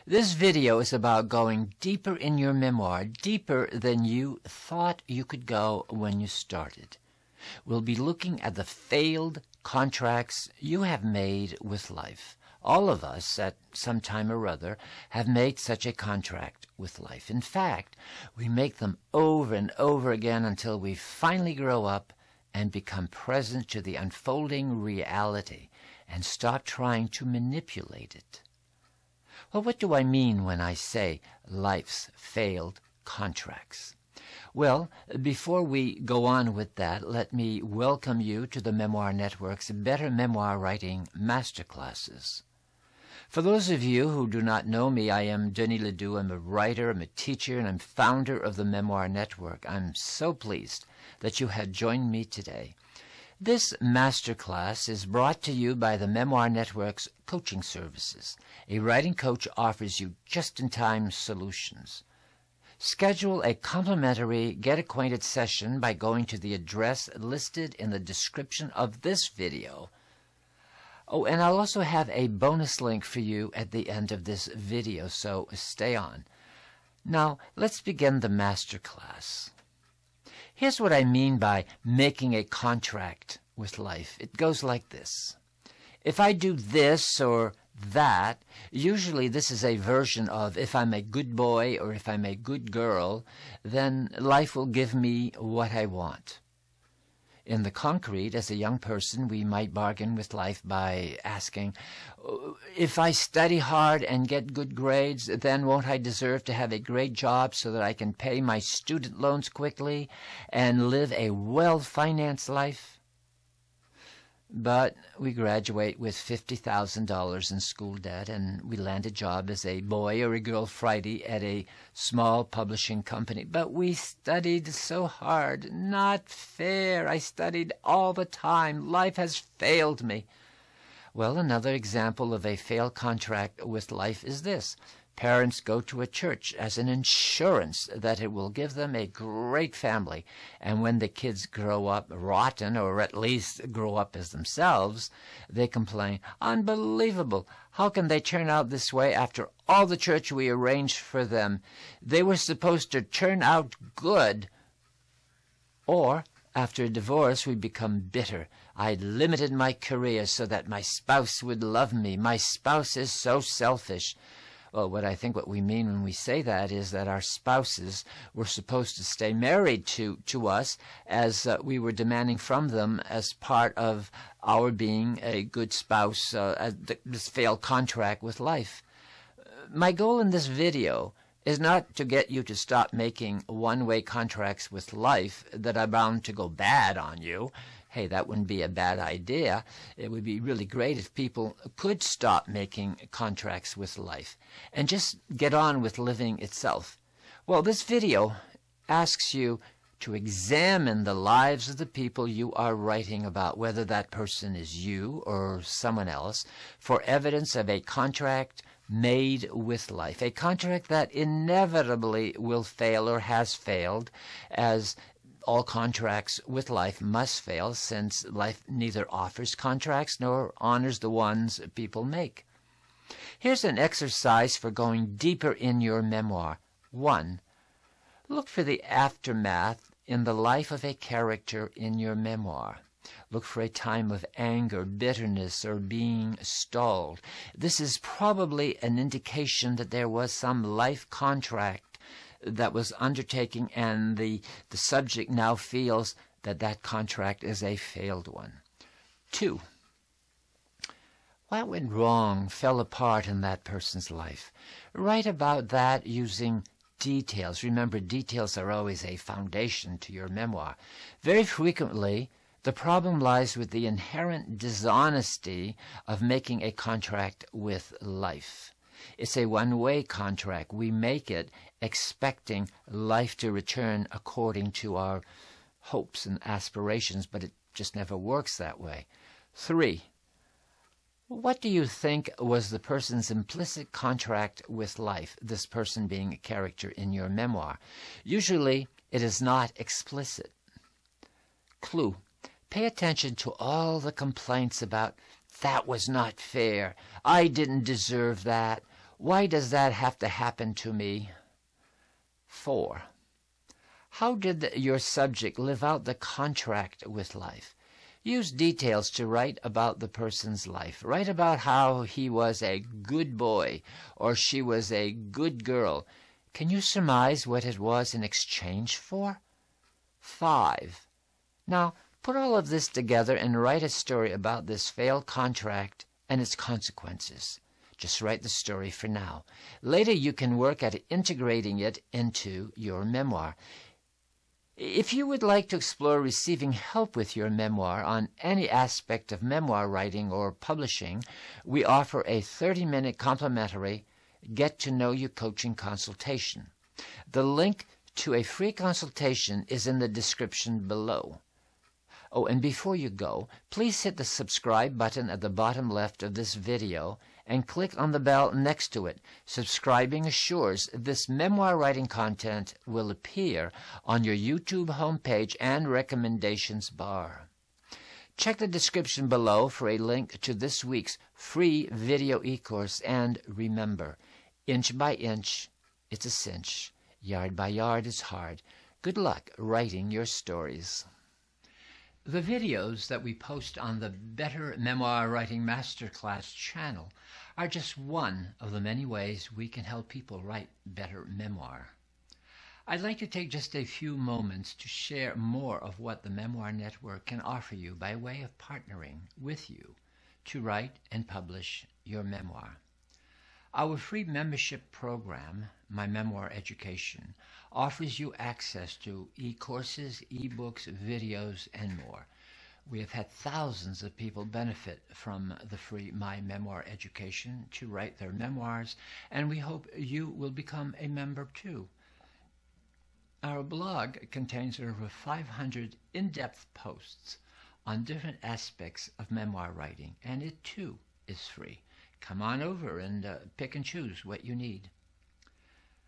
This video is about going deeper in your memoir, deeper than you thought you could go when you started. We'll be looking at the failed contracts you have made with life. All of us, at some time or other, have made such a contract with life. In fact, we make them over and over again until we finally grow up and become present to the unfolding reality and stop trying to manipulate it. Well, what do I mean when I say life's failed contracts? Well, before we go on with that, let me welcome you to the Memoir Network's Better Memoir Writing Masterclasses. For those of you who do not know me, I am Denis Ledoux. I'm a writer, I'm a teacher, and I'm founder of the Memoir Network. I'm so pleased that you have joined me today. This masterclass is brought to you by the Memoir Network's coaching services. A writing coach offers you just-in-time solutions. Schedule a complimentary get-acquainted session by going to the address listed in the description of this video. Oh, and I'll also have a bonus link for you at the end of this video, so stay on. Now, let's begin the masterclass. Here's what I mean by making a contract with life. It goes like this. If I do this or that, usually this is a version of if I'm a good boy or if I'm a good girl, then life will give me what I want. In the concrete, as a young person, we might bargain with life by asking, if I study hard and get good grades, then won't I deserve to have a great job so that I can pay my student loans quickly and live a well-financed life? But we graduate with $50,000 in school debt, and we land a job as a boy or a girl Friday at a small publishing company. But we studied so hard. Not fair. I studied all the time. Life has failed me. Well, another example of a failed contract with life is this. Parents go to a church as an insurance that it will give them a great family. And when the kids grow up rotten, or at least grow up as themselves, they complain, "Unbelievable! How can they turn out this way after all the church we arranged for them? They were supposed to turn out good." Or, after a divorce, we become bitter. "I limited my career so that my spouse would love me. My spouse is so selfish." Well, what we mean when we say that is that our spouses were supposed to stay married to us as we were demanding from them as part of our being a good spouse, this failed contract with life. My goal in this video is not to get you to stop making one-way contracts with life that are bound to go bad on you. Hey, that wouldn't be a bad idea. It would be really great if people could stop making contracts with life and just get on with living itself. Well, this video asks you to examine the lives of the people you are writing about, whether that person is you or someone else, for evidence of a contract made with life, a contract that inevitably will fail or has failed, as all contracts with life must fail, since life neither offers contracts nor honors the ones people make. Here's an exercise for going deeper in your memoir. 1. Look for the aftermath in the life of a character in your memoir. Look for a time of anger, bitterness, or being stalled. This is probably an indication that there was some life contract that was undertaking, and the subject now feels that that contract is a failed one. 2. What went wrong, fell apart in that person's life? Write about that using details. Remember, details are always a foundation to your memoir. Very frequently, the problem lies with the inherent dishonesty of making a contract with life. It's a one-way contract. We make it expecting life to return according to our hopes and aspirations, but it just never works that way. 3. What do you think was the person's implicit contract with life, this person being a character in your memoir? Usually, it is not explicit. Clue. Pay attention to all the complaints about, "That was not fair. I didn't deserve that." Why does that have to happen to me? 4. How did your subject live out the contract with life? Use details to write about the person's life. Write about how he was a good boy or she was a good girl. Can you surmise what it was in exchange for? 5. Now, put all of this together and write a story about this failed contract and its consequences. Just write the story for now. Later you can work at integrating it into your memoir. If you would like to explore receiving help with your memoir on any aspect of memoir writing or publishing, we offer a 30-minute complimentary get-to-know-you coaching consultation. The link to a free consultation is in the description below. Oh, and before you go, please hit the subscribe button at the bottom left of this video and click on the bell next to it. Subscribing assures this memoir writing content will appear on your YouTube homepage and recommendations bar. Check the description below for a link to this week's free video e-course, and remember, inch by inch, it's a cinch. Yard by yard is hard. Good luck writing your stories. The videos that we post on the Better Memoir Writing Masterclass channel are just one of the many ways we can help people write better memoir. I'd like to take just a few moments to share more of what the Memoir Network can offer you by way of partnering with you to write and publish your memoir. Our free membership program, My Memoir Education, offers you access to e-courses, e-books, videos, and more. We have had thousands of people benefit from the free My Memoir Education to write their memoirs, and we hope you will become a member too. Our blog contains over 500 in-depth posts on different aspects of memoir writing, and it too is free. Come on over and pick and choose what you need.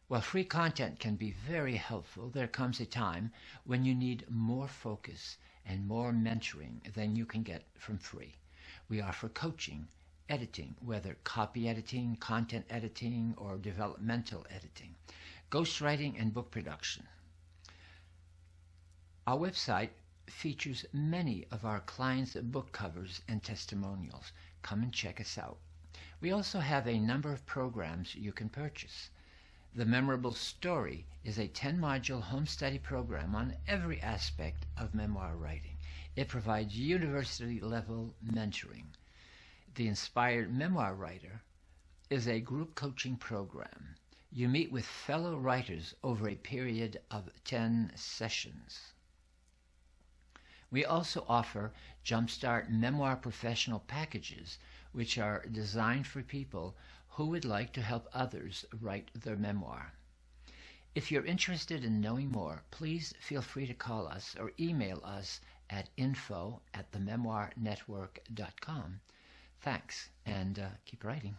While free content can be very helpful, there comes a time when you need more focus and more mentoring than you can get from free. We offer coaching, editing, whether copy editing, content editing, or developmental editing, ghostwriting, and book production. Our website features many of our clients' book covers and testimonials. Come and check us out. We also have a number of programs you can purchase. The Memorable Story is a 10-module home study program on every aspect of memoir writing. It provides university-level mentoring. The Inspired Memoir Writer is a group coaching program. You meet with fellow writers over a period of 10 sessions. We also offer Jumpstart Memoir Professional Packages, which are designed for people who would like to help others write their memoir. If you're interested in knowing more, please feel free to call us or email us at info@thememoirnetwork.com. Thanks, and keep writing.